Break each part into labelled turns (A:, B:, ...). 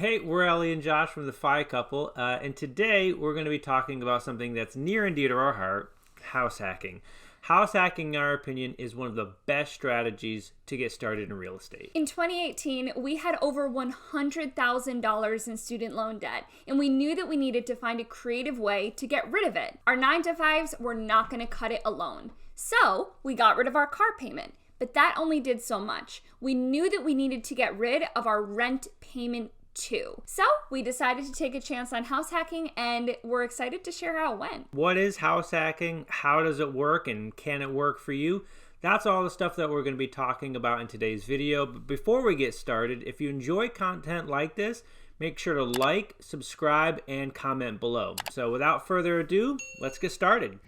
A: Hey, we're Ellie and Josh from the Fi Couple, and today we're going to be talking about something that's near and dear to our heart, house hacking. House hacking, in our opinion, is one of the best strategies to get started in real estate.
B: In 2018, we had over $100,000 in student loan debt, and we knew that we needed to find a creative way to get rid of it. Our 9-to-5s were not going to cut it alone. So we got rid of our car payment, but that only did so much. We knew that we needed to get rid of our rent payment too. So we decided to take a chance on house hacking, and we're excited to share how it went.
A: What is house hacking? How does it work? And can it work for you? That's all the stuff that we're going to be talking about in today's video. But before we get started, if you enjoy content like this, make sure to like, subscribe, and comment below. So without further ado, let's get started.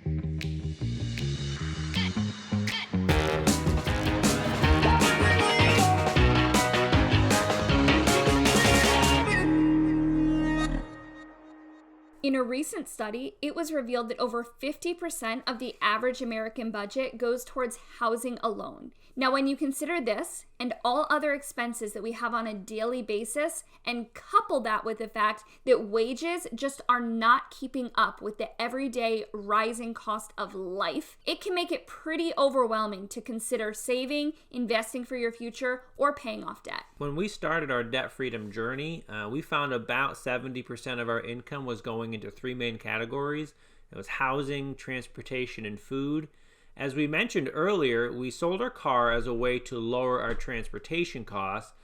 B: In a recent study, it was revealed that over 50% of the average American budget goes towards housing alone. Now, when you consider this and all other expenses that we have on a daily basis, and couple that with the fact that wages just are not keeping up with the everyday rising cost of life, it can make it pretty overwhelming to consider saving, investing for your future, or paying off debt.
A: When we started our debt freedom journey, we found about 70% of our income was going into three main categories. It was housing, transportation, and food. As we mentioned earlier, we sold our car as a way to lower our transportation costs.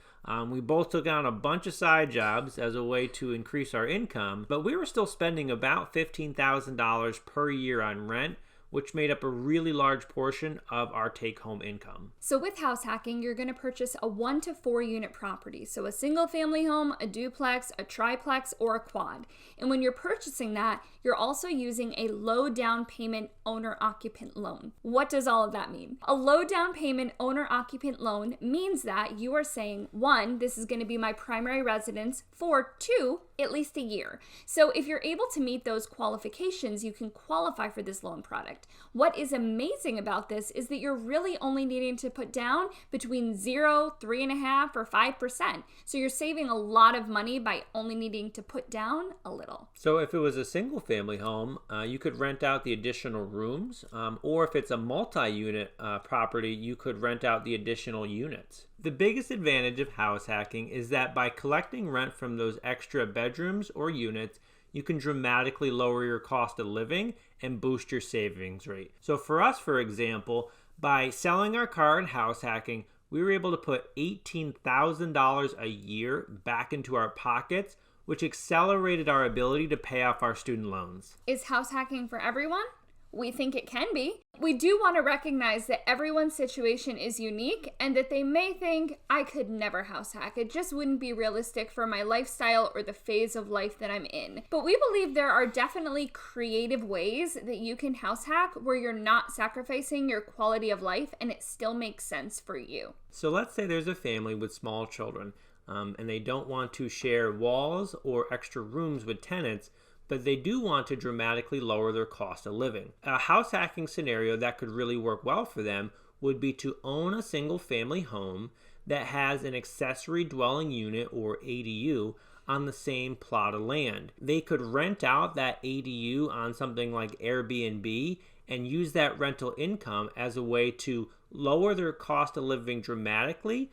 A: We both took on a bunch of side jobs as a way to increase our income, but we were still spending about $15,000 per year on rent, which made up a really large portion of our take-home income.
B: So with house hacking, you're going to purchase a 1 to 4 unit property. So a single family home, a duplex, a triplex, or a quad. And when you're purchasing that, you're also using a low down payment owner-occupant loan. What does all of that mean? A low down payment owner-occupant loan means that you are saying, 1, this is going to be my primary residence, for 2, at least a year. So if you're able to meet those qualifications, you can qualify for this loan product. What is amazing about this is that you're really only needing to put down between 0, 3.5%, or 5%. So you're saving a lot of money by only needing to put down a little.
A: So if it was a single family home, you could rent out the additional rooms, or if it's a multi-unit property, you could rent out the additional units. The biggest advantage of house hacking is that by collecting rent from those extra bedrooms or units, you can dramatically lower your cost of living and boost your savings rate. So for us, for example, by selling our car and house hacking, we were able to put $18,000 a year back into our pockets, which accelerated our ability to pay off our student loans.
B: Is house hacking for everyone? We think it can be. We do want to recognize that everyone's situation is unique and that they may think, I could never house hack. It just wouldn't be realistic for my lifestyle or the phase of life that I'm in. But we believe there are definitely creative ways that you can house hack where you're not sacrificing your quality of life and it still makes sense for you.
A: So let's say there's a family with small children and they don't want to share walls or extra rooms with tenants, but they do want to dramatically lower their cost of living. A house hacking scenario that could really work well for them would be to own a single family home that has an accessory dwelling unit or ADU on the same plot of land. They could rent out that ADU on something like Airbnb and use that rental income as a way to lower their cost of living dramatically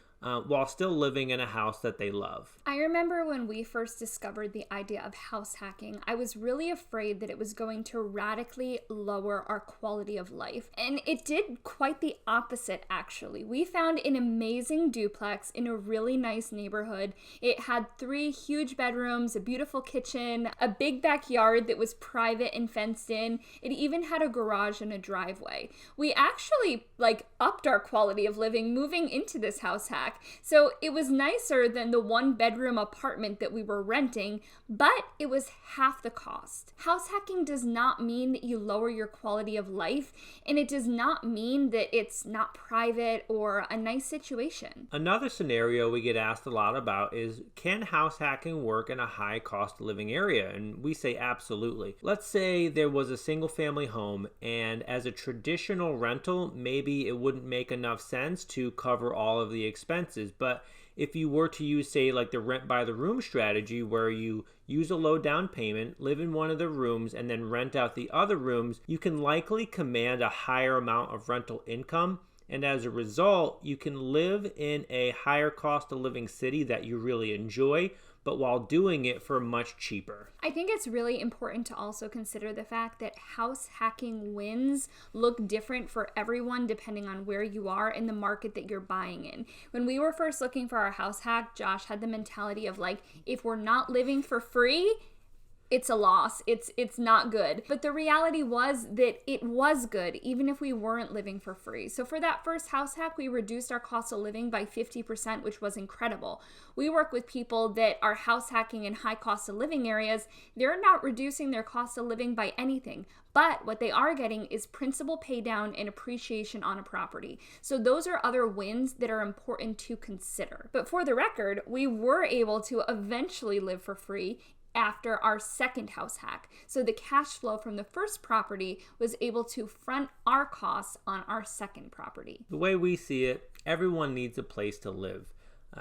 A: while still living in a house that they love.
B: I remember when we first discovered the idea of house hacking, I was really afraid that it was going to radically lower our quality of life. And it did quite the opposite, actually. We found an amazing duplex in a really nice neighborhood. It had 3 huge bedrooms, a beautiful kitchen, a big backyard that was private and fenced in. It even had a garage and a driveway. We actually upped our quality of living moving into this house hack. So it was nicer than the 1-bedroom apartment that we were renting, but it was half the cost. House hacking does not mean that you lower your quality of life, and it does not mean that it's not private or a nice situation.
A: Another scenario we get asked a lot about is, can house hacking work in a high cost of living area? And we say absolutely. Let's say there was a single family home, and as a traditional rental, maybe it wouldn't make enough sense to cover all of the expenses, but If you were to use, say, like the rent by the room strategy, where you use a low down payment, live in one of the rooms, and then rent out the other rooms, you can likely command a higher amount of rental income. And as a result, you can live in a higher cost of living city that you really enjoy, but while doing it for much cheaper.
B: I think it's really important to also consider the fact that house hacking wins look different for everyone depending on where you are in the market that you're buying in. When we were first looking for our house hack, Josh had the mentality of like, if we're not living for free, it's a loss. It's not good. But the reality was that it was good, even if we weren't living for free. So for that first house hack, we reduced our cost of living by 50%, which was incredible. We work with people that are house hacking in high cost of living areas. They're not reducing their cost of living by anything. But what they are getting is principal pay down and appreciation on a property. So those are other wins that are important to consider. But for the record, we were able to eventually live for free after our second house hack. So the cash flow from the first property was able to front our costs on our second property.
A: The way we see it, everyone needs a place to live.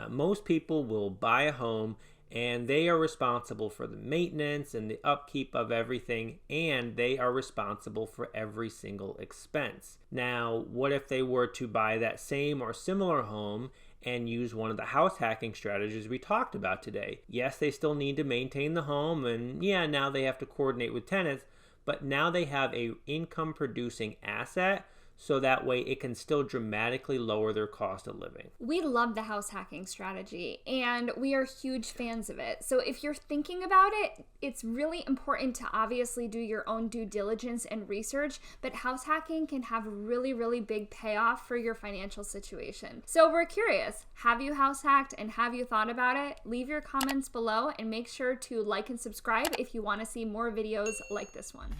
A: Most people will buy a home and they are responsible for the maintenance and the upkeep of everything, and they are responsible for every single expense. Now, what if they were to buy that same or similar home and use one of the house hacking strategies we talked about today? Yes, they still need to maintain the home, and yeah, now they have to coordinate with tenants, but now they have a income producing asset, so that way it can still dramatically lower their cost of living.
B: We love the house hacking strategy and we are huge fans of it. So if you're thinking about it, it's really important to obviously do your own due diligence and research, but house hacking can have really, really big payoff for your financial situation. So we're curious, have you house hacked and have you thought about it? Leave your comments below and make sure to like and subscribe if you want to see more videos like this one.